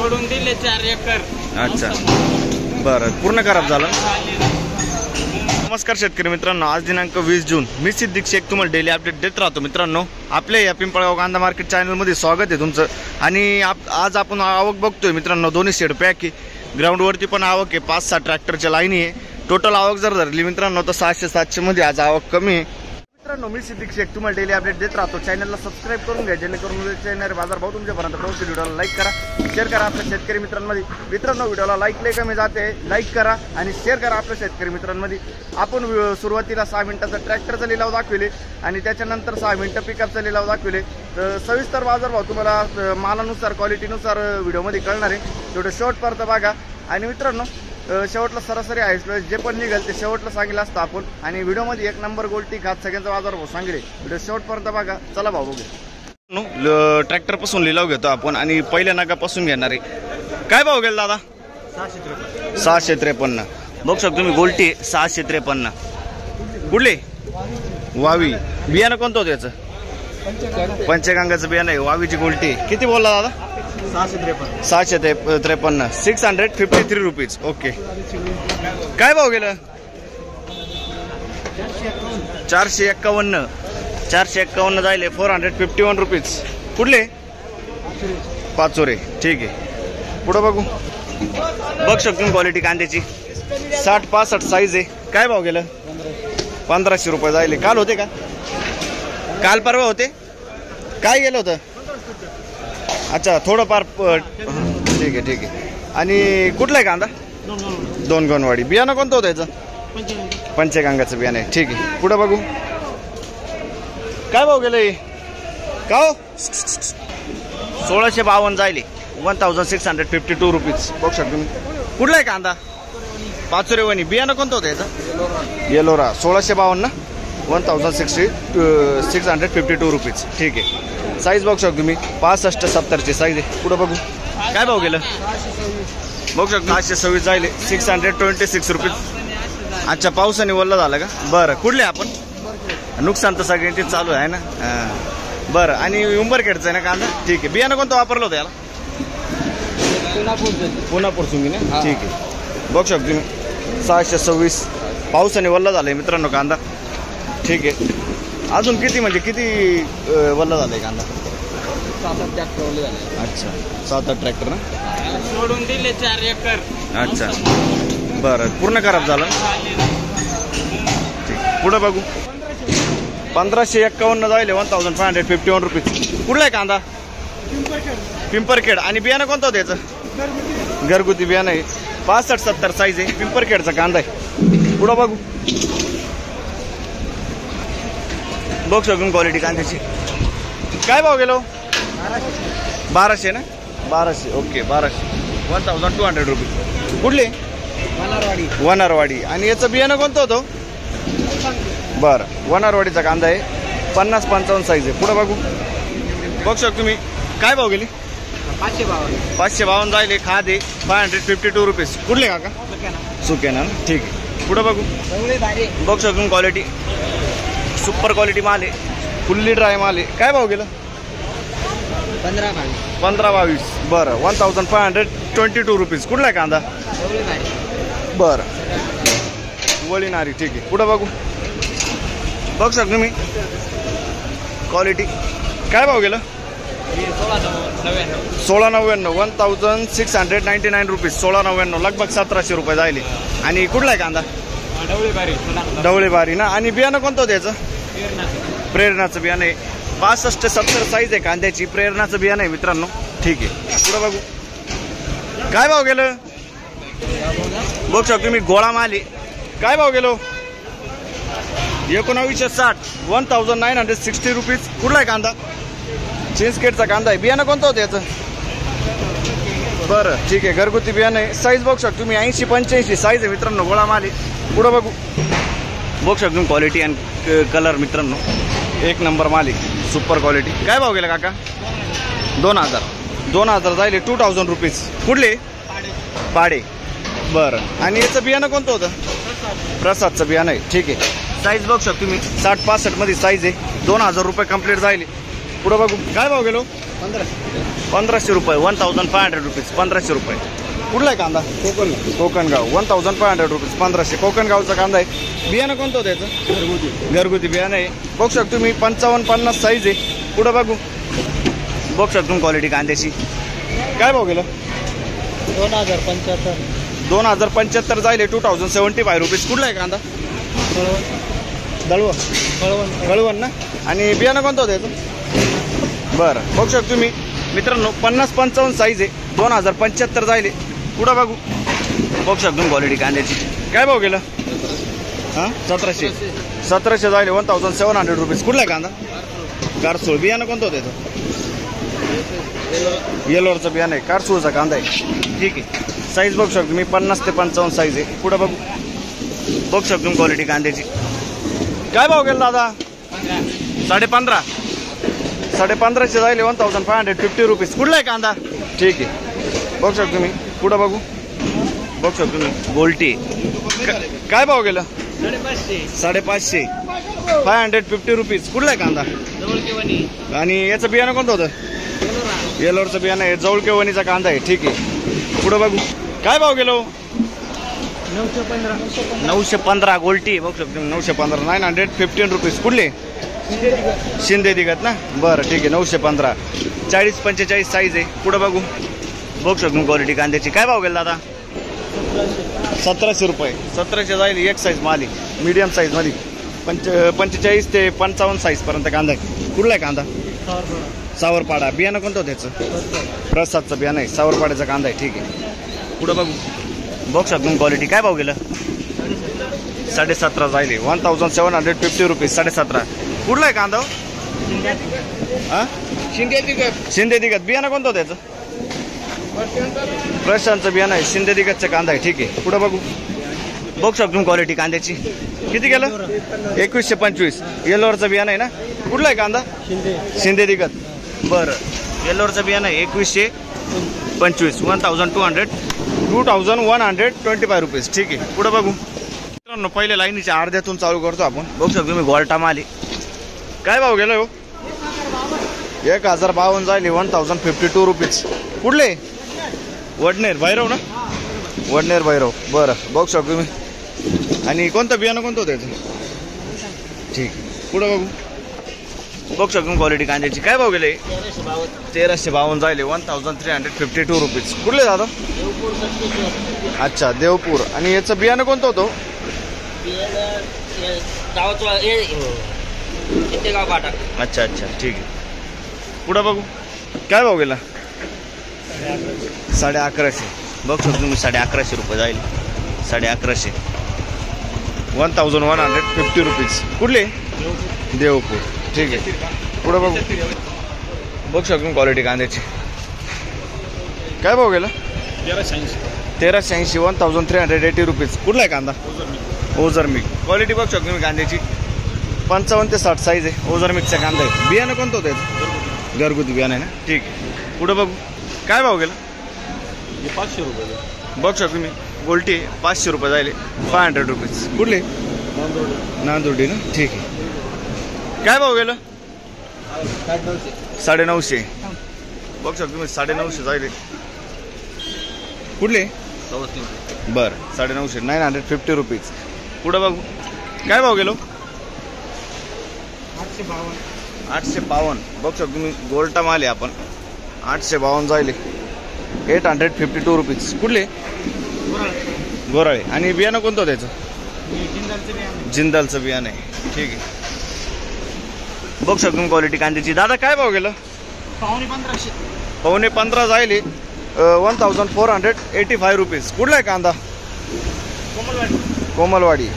सोडून दिले 4 एकर। अच्छा बरं, पूर्ण खराब झालं। नमस्कार शेतकरी मित्रांनो, आज दिनांक 20 जून। मी सिद्दीक शेख तुम्हाला डेली अपडेट देत राहतो मित्रांनो। आपल्या या पिंपळगाव कांदा मार्केट चॅनलमध्ये स्वागत आहे तुमचं। आणि आज आपण आवक बघतोय मित्रांनो, दोन्ही शेड पॅक आहे, ग्राउंडवरती पण आवक आहे, 5-6 ट्रॅक्टरच्या लाईनी आहे। टोटल आवक जर धरली मित्रांनो तर 600-700 मध्ये आज आवक कमी आहे मित्रांनो। मी सिद्दीक शेख तुम्हाला डेली अपडेट देत राहतो। चॅनलला सबस्क्राईब करून घ्या, जेणेकरून येणारे बाजार भाव तुमच्यापर्यंत पोहोचतील। व्हिडिओला लाईक करा, शेअर करा आपल्या शेतकरी मित्रांमध्ये। मित्रांनो व्हिडिओला लाईक लय कमी जाते, लाईक करा आणि शेअर करा आपल्या शेतकरी मित्रांमध्ये। आपण सुरुवातीला 6 मिनिटाचा ट्रॅक्टरचा लिलाव दाखविले आणि त्याच्यानंतर 6 मिनिटं पिकअपचा लिलाव दाखविले। तर सविस्तर बाजार भाव तुम्हाला मालानुसार क्वालिटीनुसार व्हिडिओमध्ये कळणार आहे, तेवढं शेवटपर्यंत बघा। आणि मित्रांनो शेवटला सरासरी आहे जे पण निघेल ते शेवटला सांगितलं असतं आपण। आणि व्हिडिओमध्ये 1 नंबर गोल्टी खात सगळ्यांचा बाजार भाव सांगितले, व्हिडिओ शेवटपर्यंत बघा। चला भाऊ बघू। ट्रॅक्टर पासून लिलाव घेतो आपण आणि पहिल्या नागापासून घेणार आहे। काय भाव गेला दादा? 653 बघू शकतो तुम्ही, गोल्टी 653। कुठले? वावी। बियाणं कोणतं होतं याचं? पंचगंगाचं बियाणं आहे, वावीची गोल्टी। किती बोलला दादा? 653 653 रुपीज। ओके, काय भाव गेलं? 451 जायले 451 रुपीज। कुठले? पाचोरे। ठीक आहे, पुढं बघू। बघ शकतो क्वालिटी कांद्याची, 60-65 साईज आहे। काय भाव गेलं? 1500 रुपये जायले। काल होते का? काल परवा होते? काय गेलं होतं? अच्छा, थोडंफार ठीक आहे। आणि कुठला आहे कांदा? दोनगणवाडी। बियाणं कोणतं होतं याचं? पंचगंगाचं बियाणं आहे। ठीक आहे, पुढं बघू। काय भाव गेलं का हो? 1652 जायले 1652 रुपीज। बघू शकतो मी। कुठला आहे कांदा? पाचोरेवानी। बियाणं कोणतं होतं याचं? येलोरा। 1652 1652 रुपीज। ठीक आहे, साईज बघू शकतो तुम्ही, 65-70 साईज आहे। पुढे बघू। काय भाव गेलं? बघू शकतो 826 जायले 626 रुपीज। अच्छा, पावसाने वल्ला झालं का? बरं, कुठले आपण? नुकसान तर सगळ्यांचे चालू आहे ना। बरं, आणि उंबरखेडचं आहे ना कांदा? ठीक आहे, बियाणं कोणतं वापरलं होतं याला? पुनापूर सुमी ना? ठीक आहे, बघू शकतो तुम्ही 626। पावसाने वल्ला झालंय मित्रांनो कांदा। ठीक आहे, अजून किती म्हणजे किती वल्ला झालाय कांदा? 7-8 ट्रॅक्टर झाले। अच्छा, 7-8 ट्रॅक्टर ना? सोडून दिले 4 एकर। अच्छा बरं, पूर्ण खराब झालं। ठीक, पुढं बघू। 1551 जायले 1551 रुपीज। कुठला आहे कांदा? पिंपरखेड। आणि बियाणं कोणतं होतं याचं? घरगुती बियाणं आहे, 65-70 साईज आहे, पिंपरखेडचा कांदा आहे। पुढं बघू। बघू शकून क्वालिटी कांद्याची। काय भाव गेलो? 1200 ना? 1200। Okay, 1200 rupees. कुठली? वनारवाडी। आणि याचं बियाणं कोणतं होतं? बरं, वनारवाडीचा कांदा आहे, 50-55 साईज आहे। पुढं बघू। बघू शकतो तुम्ही। काय भाव गेली? 552 जायले खाद आहे 552 रुपीज। कुठले काका? सुके ना? ठीक आहे, पुढं बघू। बघू शकतो क्वालिटी, सुपर क्वालिटी माल आहे, फुल्ली ड्राय माल आहे। काय भाव गेलं? 15-22। बरं, 1522 रुपीज। कुठला आहे कांदा? बरं, वळीनारी। ठीक आहे, पुढं बघू। बघू शकतो मी क्वालिटी। काय भाव गेलं? 1699 1699 रुपीज। 1699 लगभग 1700 रुपये जायले। आणि कुठला आहे कांदा? ढवळेबारी ना? आणि बियाणं कोणतं होतं याचं? प्रेरणाचं बियाणं आहे, 65-70 साईज आहे कांद्याची, प्रेरणाचं बियाणं आहे मित्रांनो। ठीक आहे, पुढं बघू। काय भाव गेलं? बघू शकतो मी, गोळा माल आहे। काय भाव गेलो? 1960 1960 रुपीज। कुठला आहे कांदा? चिंचखेडचा कांदा आहे। बियाणं कोणतं होतं याचं? बरं, ठीक आहे, घरगुती बियाणं आहे। साईज बघू शकतो तुम्ही, 80-85 साईज आहे मित्रांनो, गोळा माल आहे। पुढं बघू। बघू शकतो क्वालिटी आणि कलर मित्रांनो, 1 नंबर माल आहे, सुपर क्वालिटी। काय भाव गेला काका? 2000 जायले 2000 रुपीज। कुठले? पाडे। बरं, आणि याचं बियाणं कोणतं होतं? प्रसादचं बियाणं आहे। ठीक आहे, साईज बघू शकतो तुम्ही, 60-65 मध्ये साईज आहे, 2000 रुपये कंप्लीट जायले। पुढं बघू। काय भाव गेलो? 1500 रुपये 1500 रुपीज 1500 रुपये. कुठला आहे कांदा? कोकणगाव 1500 रुपीज 1500. कोकणगावचा कांदा आहे. बियाणं कोणतं होतं याचं? घरगुती बियाणं आहे. बघू शकतो तुम्ही 55-50 साईज आहे. पुढं बघू बघू शकतो तुम्ही क्वालिटी कांद्याची. काय भाव गेलं? 2075 जाईल. 2075 रुपीज. कुठला आहे कांदा? कळवण ना. आणि बियाणं कोणतं होतं याचं? बरं बघू शकतो तुम्ही मित्रांनो 50-55 साईज आहे. 2075 जाईल. पुढं बघू बघू शकतो तुम्ही क्वालिटी कांद्याची. काय भाव गेलं? हां 1700 जाईल. 1700 रुपीज. कुठला आहे कांदा? कारसूळ. बियाणं कोणतं होतं याचं? येलोरचं बियाणं आहे. कारसूळचा कांदा आहे. ठीक आहे. साईज बघू शकतो मी 50 ते 55 साईज आहे. पुढं बघू बघू शकतो तुम्ही क्वालिटी कांद्याची. काय भाव गेला दादा? 1550 जाईल. 1550 रुपीज. कुठला आहे कांदा? ठीक आहे. बघू शकतो तुम्ही. पुढं बघू बघू शकतो तुम्ही गोल्टी. काय भाव गेलं? 550 550 रुपीज. कुठला आहे कांदा? आणि याचं बियाणं कोणतं होतं? येलोरचं बियाणं आहे. जवळकेवणीचा कांदा आहे. ठीक आहे. पुढं बघू काय भाव गेलो? 915 गोल्टी. बघू शकतो 915 915 रुपीज. कुठले? शिंदे दिगत ना. बरं ठीक आहे. 915 40-45 साईज आहे. पुढं बघू बघू शकतो क्वालिटी कांद्याची. काय भाव गेला दादा? 1700 रुपये. 1700 जाईल. एक साईज माली मीडियम साईजमध्ये 45 ते 55 साईजपर्यंत कांदा आहे. कुठला आहे कांदा? सावरपाडा. बियाणं कोणतं होतं त्याचं? प्रसादचं बियाणं आहे. सावरपाड्याचा कांदा आहे. ठीक आहे. पुढं बघू बघू शकतो क्वालिटी. काय भाव गेलं? 1750 जाईल. 1750 रुपीज. 1750. कुठला आहे कांदा? हां शिंदे दिगत. बियाणं कोणतं होतं त्याचं? प्रशांतचं बियाणं आहे. शिंदे दिगतचं कांदा आहे. ठीक आहे. पुढं बघू बघू शकतो क्वालिटी कांद्याची. किती गेलं? 2125. येलोरचं बियाणं आहे ना. कुठला आहे कांदा? शिंदे दिगत. बरं येलोरचं बियाणं आहे. 2125 2125 रुपीज. ठीक आहे. पुढं बघू मित्रांनो पहिले लाईनीच्या अर्ध्यातून चालू करतो आपण. बघू शकतो तुम्ही गोल्टा माली. काय भाव गेलो हो? 1052 जाईल. 1052 रुपीज. कुठले? वडनेर भैरव ना. वडनेर भैरव. बरं बघू शकतो तुम्ही. आणि कोणतं बियाणं कोणतं होतं त्याचं? ठीक आहे. पुढं बघू बघू शकतो क्वालिटी कांद्याची. काय भाव गेले? 1352 जाईल. 1352 रुपीज. कुठले दादा? अच्छा देवपूर. आणि याचं बियाणं कोणतं होतं? अच्छा ठीक आहे. पुढं बघू काय भाव गेला? 1150. बघू शकतो तुम्ही 1150 रुपये जाईल. 1150 1150 रुपीज. कुठले? देवपूर. ठीक आहे. पुढं बघू बघू शकतो क्वालिटी कांद्याची. काय भाव गेला? 1380 1380 रुपीज. कुठला आहे कांदा? ओझर मिक. क्वालिटी बघू शकतो तुम्ही कांद्याची. 55 ते 60 साईज आहे. ओझर मिकचा कांदा आहे. बियाणं कोणतं होतं याचं? घरगुती बियाणं आहे ना. ठीक आहे. पुढं बघू काय भाव गेला? 500 रुपये. बघू शकतो तुम्ही गोल्टी 500 रुपये जाईल. 500 रुपीज. कुठले? नांदुर्डी ना. ठीक आहे. काय भाव गेलं? 950. बघू शकतो तुम्ही 950 जाईल. कुठले? बरं 950 950 रुपीज. पुढं बघू काय भाव गेलो? 852. बघू शकतो तुम्ही गोल्टा माल आहे आपण. 852 जाईल. 852 रुपीज. कुठले? गोराळे. आणि बियाणं कोणतं त्याचं? जिंदालचं बियाणं आहे. ठीक आहे. बघू शकतो तुम्ही क्वालिटी कांद्याची. दादा काय भाव गेलं? 1550 जाईल. 1485 रुपीज. कुठला आहे कांदा? कोमलवाडी.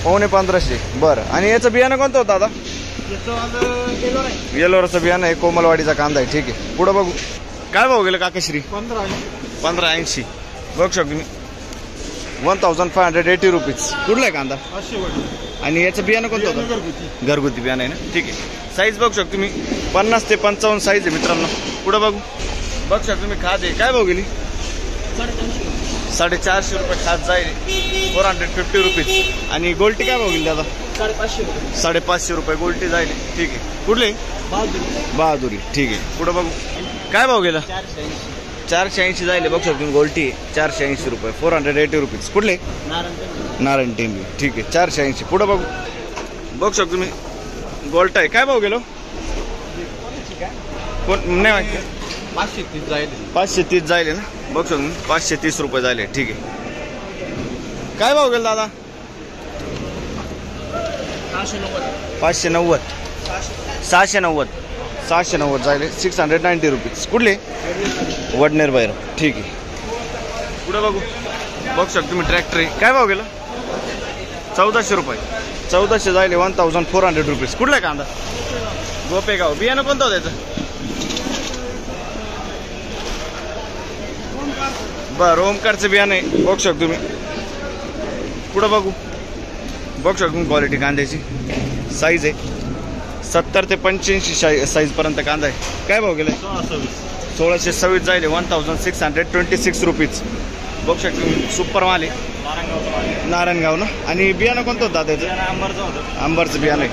1550. बरं. आणि याचं बियाणं कोणतं होतं दादा? येलोरचं बियाणं आहे. कोमलवाडीचा कांदा आहे. ठीक आहे. पुढं बघू काय भाव गेलं काकाश्री? 1580. बघू शकतो तुम्ही 1580 रुपीज. कुठला आहे कांदा? आणि याचं बियाणं कोणतं होतं? घरगुती बियाणं आहे ना. ठीक आहे. साईज बघू शकतो तुम्ही 50 ते 55 साईज आहे मित्रांनो. पुढं बघू बघू शकतो तुम्ही खाद आहे. काय भाव गेली? 450 रुपये खाद जाईल. 450 रुपीज. आणि गोल्टी काय भाव गेली दादा? 550 रुपये गोल्टी जाईल. ठीक आहे. कुठले? बहादुरी. ठीक आहे. पुढं बघू काय भाव गेला? 480. 480 जायले बघू शकतो तुम्ही. गोल्टी 480 रुपये, 480 रुपीज. कुठले? नारायण टेंबी. ठीक आहे 480. पुढं बघू शकतो तुम्ही. गोल्ट आहे. काय भाव गेलो? कोण नाही माहिती. 530 जाईल. 530 जायले ना. बघू शकतो 530 रुपये जायले. ठीक आहे. काय भाव गेला दादा? 590. 690 जायले. 690 रुपीज. कुठले? वडनेर बाहेर. ठीक आहे. पुढे बघू शकतो तुम्ही. ट्रॅक्टर आहे. काय भाव गेला? 1400 रुपये. 1400 जायले. 1400 रुपीज. कुठला कांदा? गोपेगाव. बियाणं कोणतं होतं त्याचं? बरं ओमकारचं बियाणं आहे. बघू शकतो तुम्ही. पुढं बघू शकतो तुम्ही. क्वालिटी कांद्याची साईज आहे 70 ते 85 साईजपर्यंत कांदा आहे. काय भाव गेला? 1626 जायले. 1626 रुपीज. बघू शकतो तुम्ही. सुपर माल आहे. नारायणगाव ना. आणि बियाणं कोणतं होतं त्याचं? आंबरचं बियाणं आहे.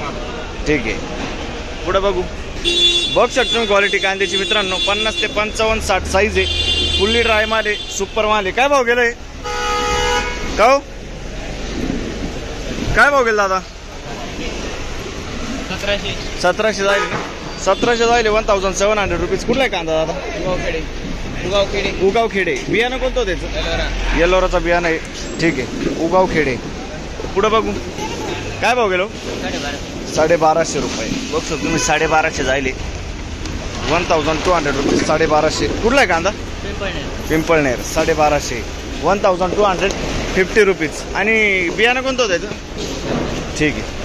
ठीक आहे. पुढं बघू शकतो तुम्ही. क्वालिटी कांद्याची मित्रांनो 50 ते 55 60 साईज आहे. फुल्ली ड्राय माल आहे. सुपर माल आहे. काय भाव गेलाय? का काय भाव गेला दादा? 1700 जायले ना. 1700 जायले. 1700 रुपीज. कुठला आहे कांदा दादा? उगाव खेडे. बियाणं कोणतं त्याचं? येल्लोराचा बियाणं आहे. ठीक आहे. उगाव खेडे. पुढं बघू. काय भाव गेलो? 1250 रुपये. बघू शकतो तुम्ही. 1250 जायले. 1200 रुपीज. 1250. कुठला आहे कांदा? पिंपळनेर. 1250. 1250 रुपीज. आणि बियाणं कोणतं होतं त्याचं? ठीक आहे.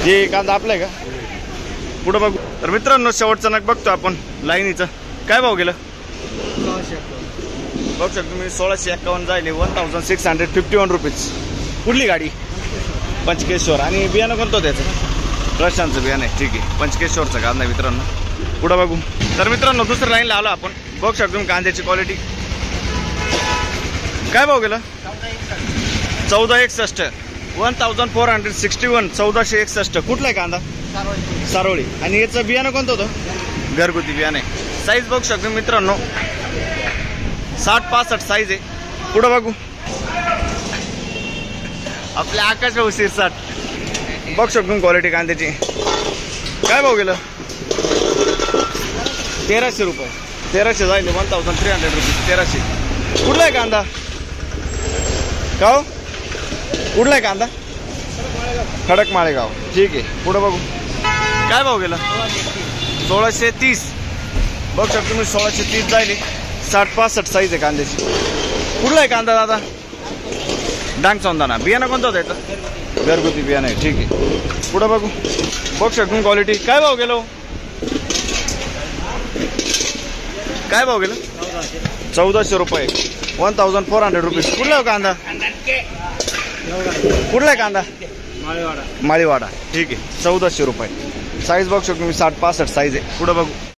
हे कांदा आपला आहे का? पुढं बघू. तर मित्रांनो शेवटचा नग बघतो आपण लाईनीचं. काय भाव गेलं? बघू शकतो तुम्ही. 1651 जायले. 1651 रुपीज. कुठली गाडी? पंचकेश्वर. आणि बियाणं कोणतं त्याचं? प्रशांतचं बियाणं आहे. ठीक आहे. पंचकेश्वरचं कांदा मित्रांनो. पुढं बघू. तर मित्रांनो दुसऱ्या लाईनला आलो आपण. बघू शकतो तुम्ही कांद्याची क्वालिटी. काय भाव गेला? 1461. 1461. 1461. कुठला आहे कांदा? सारोळी. आणि याचं बियाणं कोणतं होतं? घरगुती बियाणं आहे. साईज बघू शकतो मित्रांनो 60-65 साईज आहे. पुढं बघू. आपल्या आकाश भाऊ 60. बघू शकतो क्वालिटी कांद्याची. काय भाव गेलं? 1300 रुपये. 1300 जायले. 1300 रुपीज. 1300. कुठला आहे कांदा? का कुठला आहे कांदा? खडक माळेगाव. ठीक आहे. पुढं बघू. काय भाव गेला? 1630. बघू शकतो तुम्ही. 1630 जायले. 60-65 साईज आहे कांद्याची. कुठला आहे कांदा दादा? डांग चौंदाना. बियाणं कोणतं होतं याचं? घरगुती बियाणं आहे. ठीक आहे. पुढं बघू शकतो क्वालिटी. काय भाव गेलो? काय भाव गेलं? 1400 रुपये. 1400 रुपीज. कुठला आहे कांदा? कुठला आहे कांदा? माळीवाडा. ठीक आहे. 1400 रुपये. साईज बघू शकतो मी. 60-65 साईज आहे. पुढं बघू.